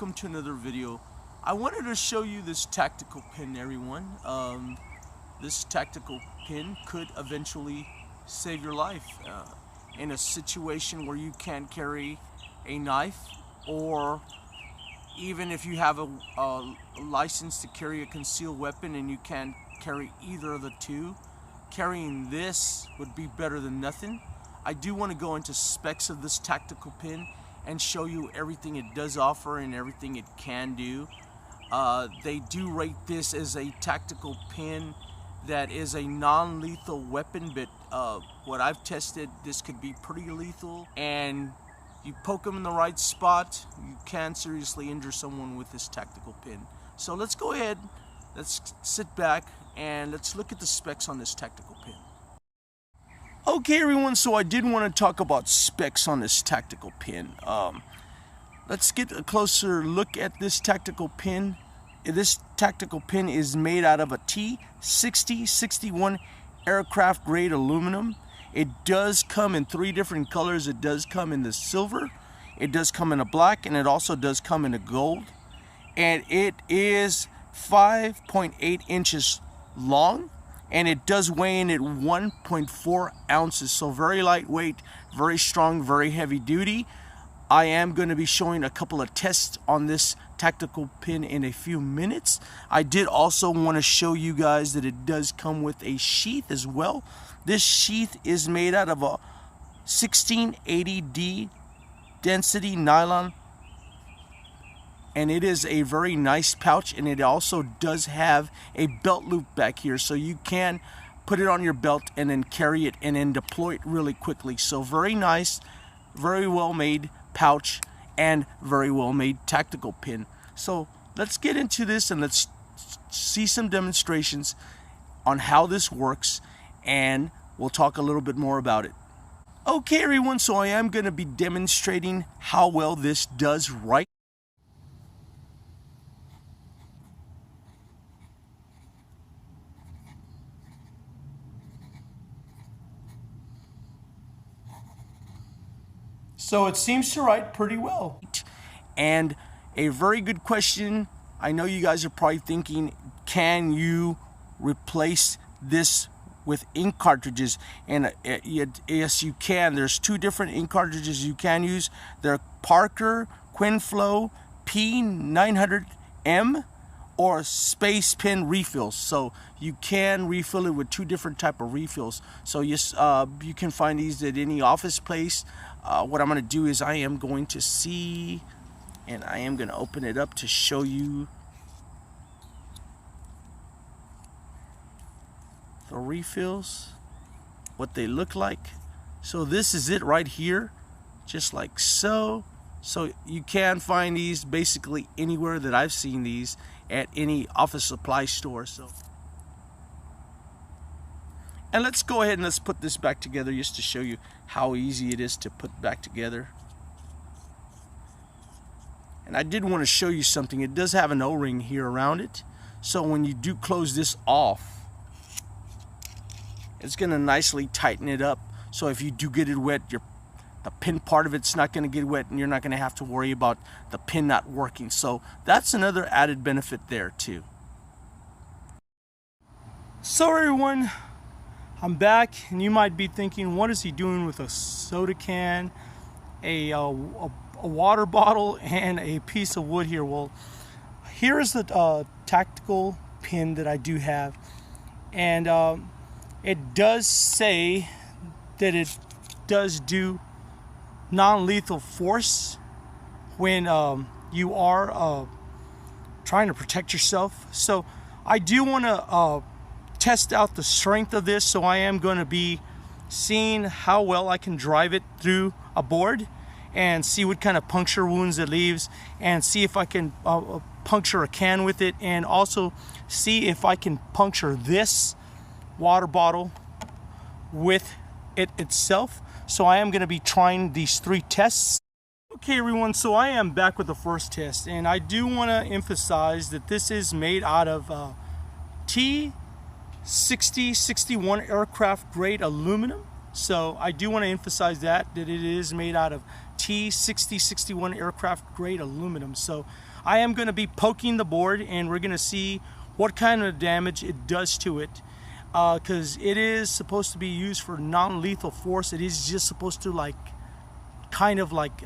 welcome to another video. I wanted to show you this tactical pin, everyone. This tactical pin could eventually save your life in a situation where you can't carry a knife, or even if you have a license to carry a concealed weapon and you can't carry either of the two, carrying this would be better than nothing. I do want to go into specs of this tactical pin and show you everything it does offer and everything it can do. They do rate this as a tactical pin that is a non-lethal weapon, but what I've tested, this could be pretty lethal, and you poke them in the right spot, you can seriously injure someone with this tactical pin. So let's go ahead, let's sit back and let's look at the specs on this tactical pin. Okay everyone, so I did want to talk about specs on this tactical pin. Let's get a closer look at this tactical pin. This tactical pin is made out of a T6061 aircraft grade aluminum. It does come in 3 different colors. It does come in the silver, it does come in a black, and it also does come in a gold. And it is 5.8 inches long, and it does weigh in at 1.4 ounces. So very lightweight, very strong, very heavy duty. I am going to be showing a couple of tests on this tactical pin in a few minutes. I did also want to show you guys that it does come with a sheath as well. This sheath is made out of a 1680D density nylon, and it is a very nice pouch, and it also does have a belt loop back here, so you can put it on your belt and then carry it and then deploy it really quickly. So very nice, very well made pouch, and very well made tactical pin. So let's get into this and let's see some demonstrations on how this works, and we'll talk a little bit more about it. Okay everyone, so I am going to be demonstrating how well this does right. So it seems to write pretty well. And a very good question, I know you guys are probably thinking, can you replace this with ink cartridges? And yes, you can. There's 2 different ink cartridges you can use. They're Parker Quinflow P900M or Space Pen refills. So you can refill it with 2 different type of refills. So yes, you can find these at any office place. What I'm going to do is I am going to see, and I am going to open it up to show you the refills, what they look like. So this is it right here, just like so. So you can find these basically anywhere that I've seen these, at any office supply store. So, and let's go ahead and let's put this back together just to show you how easy it is to put back together. And I did want to show you something. It does have an O-ring here around it, so when you do close this off, it's going to nicely tighten it up. So if you do get it wet, the pin part of it's not going to get wet, and you're not going to have to worry about the pin not working. So that's another added benefit there too. So everyone, I'm back, and you might be thinking, what is he doing with a soda can, a water bottle, and a piece of wood here? Well, here is the tactical pin that I do have, and it does say that it does do non-lethal force when you are trying to protect yourself. So I do want to test out the strength of this, so I am going to be seeing how well I can drive it through a board and see what kind of puncture wounds it leaves, and see if I can puncture a can with it, and also see if I can puncture this water bottle with it itself. So I am going to be trying these 3 tests. Okay everyone, so I am back with the first test, and I do want to emphasize that this is made out of T6061 aircraft grade aluminum. So I do want to emphasize that it is made out of T6061 aircraft grade aluminum. So I am going to be poking the board, and we're going to see what kind of damage it does to it, because it is supposed to be used for non-lethal force. It is just supposed to like kind of like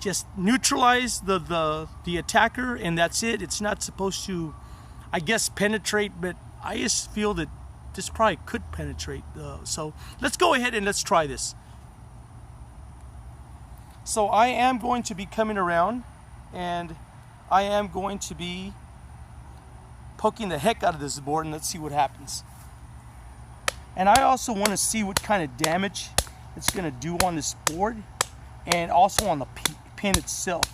just neutralize the attacker, and that's it. It's not supposed to, I guess, penetrate, but I just feel that this probably could penetrate. So let's go ahead and let's try this. So I am going to be coming around, and I am going to be poking the heck out of this board, and let's see what happens. And I also want to see what kind of damage it's going to do on this board, and also on the pin itself.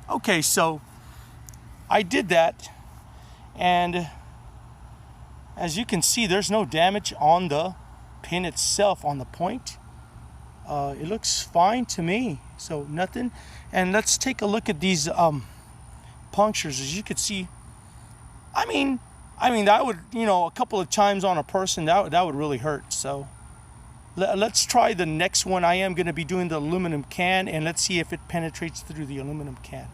Okay, so I did that, and as you can see, there's no damage on the pin itself, on the point. It looks fine to me, so nothing. And let's take a look at these punctures. As you can see, I mean that would, you know, a couple of times on a person, that would really hurt. So let's try the next one. I am going to be doing the aluminum can, and let's see if it penetrates through the aluminum can.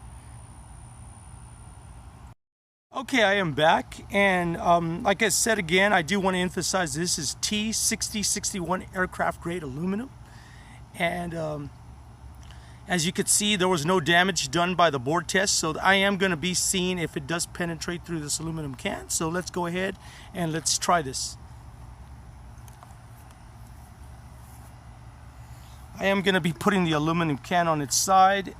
Okay, I am back, and like I said again, I do want to emphasize this is T6061 aircraft grade aluminum, and as you could see, there was no damage done by the board test, so I am going to be seeing if it does penetrate through this aluminum can. So let's go ahead and let's try this. I am going to be putting the aluminum can on its side,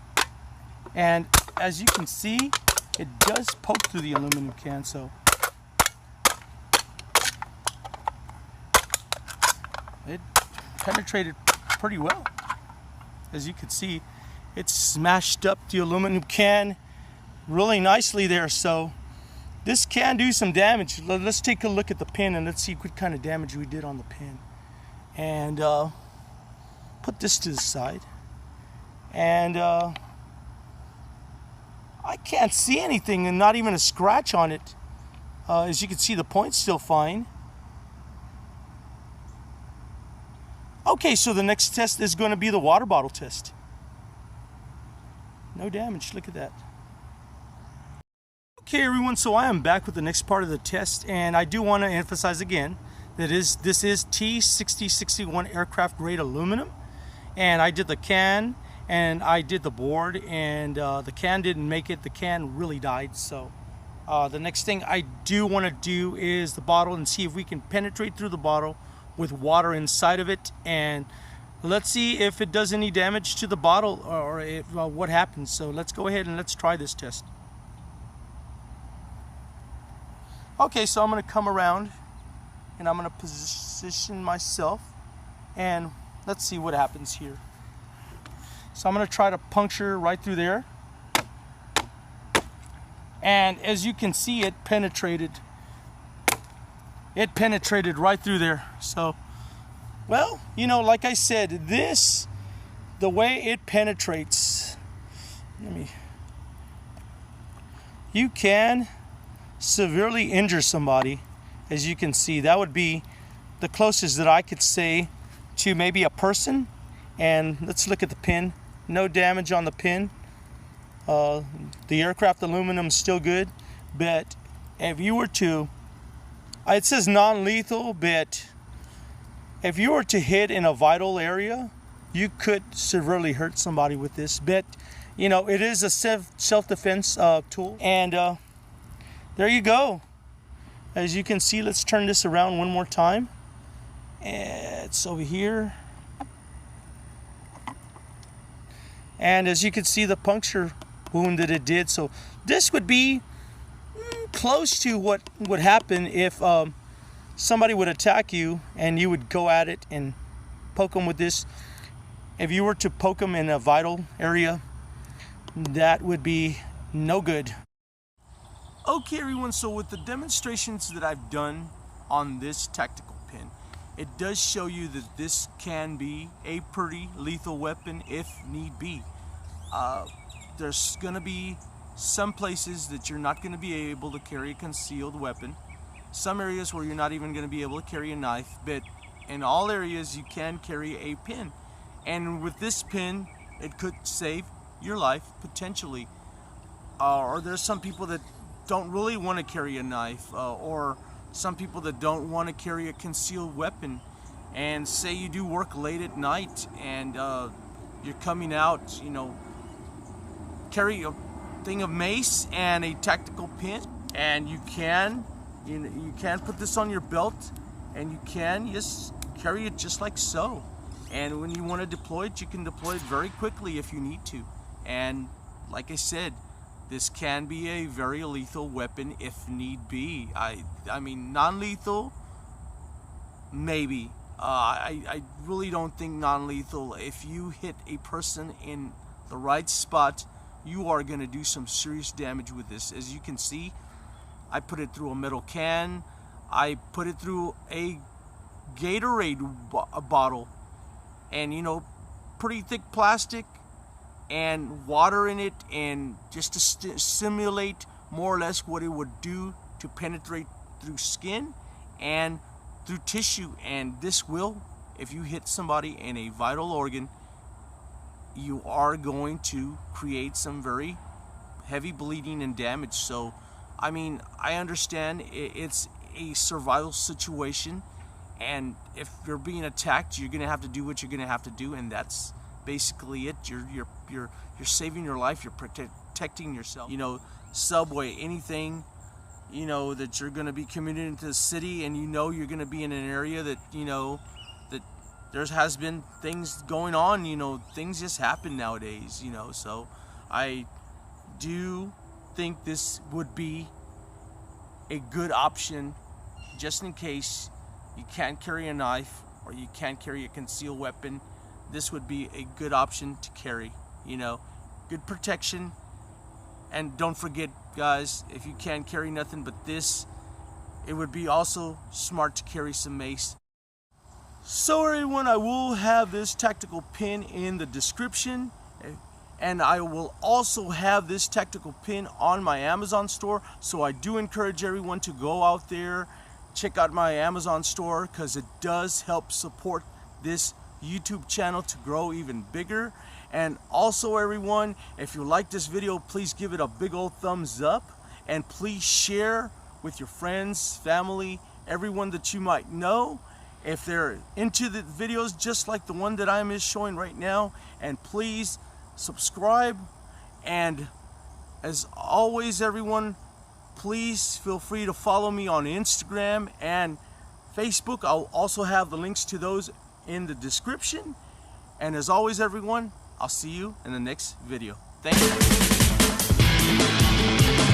and as you can see, it does poke through the aluminum can, so it penetrated pretty well. As you can see, it smashed up the aluminum can really nicely there, so this can do some damage. Let's take a look at the pin, and let's see what kind of damage we did on the pin. And put this to the side, and I can't see anything, and not even a scratch on it. As you can see, the point's still fine. Okay, so the next test is going to be the water bottle test. No damage, look at that. Okay everyone, so I am back with the next part of the test, and I do want to emphasize again that this is T6061 aircraft grade aluminum, and I did the can, and I did the board, and the can didn't make it. The can really died. So the next thing I do want to do is the bottle, and see if we can penetrate through the bottle with water inside of it, and let's see if it does any damage to the bottle, or if, what happens. So let's go ahead and let's try this test. Okay, so I'm going to come around, and I'm going to position myself, and let's see what happens here. So I'm going to try to puncture right through there, and as you can see, it penetrated right through there. So, well, you know, like I said, the way it penetrates, you can severely injure somebody. As you can see, that would be the closest that I could say to maybe a person. And let's look at the pin. No damage on the pin. The aircraft aluminum is still good, but if you were to, it says non-lethal, but if you were to hit in a vital area, you could severely hurt somebody with this. But you know, it is a self-defense tool, and there you go. As you can see, let's turn this around one more time. It's over here. And as you can see, the puncture wound that it did. So this would be close to what would happen if somebody would attack you and you would go at it and poke them with this. If you were to poke them in a vital area, that would be no good. Okay everyone, so with the demonstrations that I've done on this tactical pin, it does show you that this can be a pretty lethal weapon if need be. There's going to be some places that you're not going to be able to carry a concealed weapon, some areas where you're not even going to be able to carry a knife, but in all areas you can carry a pin. And with this pin, it could save your life potentially. Or there's some people that don't really want to carry a knife, or some people that don't want to carry a concealed weapon. And say you do work late at night and you're coming out, you know, carry a thing of mace and a tactical pin, and you can put this on your belt, and you can just carry it just like so. And when you want to deploy it, you can deploy it very quickly if you need to. And like I said, this can be a very lethal weapon if need be. I mean, non-lethal, maybe. I really don't think non-lethal. If you hit a person in the right spot, you are going to do some serious damage with this. As you can see, I put it through a metal can. I put it through a Gatorade bottle, and you know, pretty thick plastic, and water in it, and just to simulate more or less what it would do to penetrate through skin and through tissue. And this will, if you hit somebody in a vital organ, you are going to create some very heavy bleeding and damage. So I mean, I understand it's a survival situation, and if you're being attacked, you're gonna have to do what you're gonna have to do, and that's basically it. You're saving your life. You're protecting yourself. You know, subway, anything, you know, that you're gonna be commuting into the city, and you know you're gonna be in an area that, you know, that there has been things going on. You know, things just happen nowadays. You know, so I do think this would be a good option just in case you can't carry a knife or you can't carry a concealed weapon. This would be a good option to carry, you know, good protection. And don't forget, guys, if you can't carry nothing but this, it would be also smart to carry some mace. So everyone, I will have this tactical pin in the description, and I will also have this tactical pin on my Amazon store. So I do encourage everyone to go out there, check out my Amazon store, because it does help support this YouTube channel to grow even bigger. And also everyone, if you like this video, please give it a big old thumbs up, and please share with your friends, family, everyone that you might know, if they're into the videos just like the one that I'm showing right now. And please subscribe, and as always everyone, please feel free to follow me on Instagram and Facebook. I'll also have the links to those in the description. And as always everyone, I'll see you in the next video. Thank you.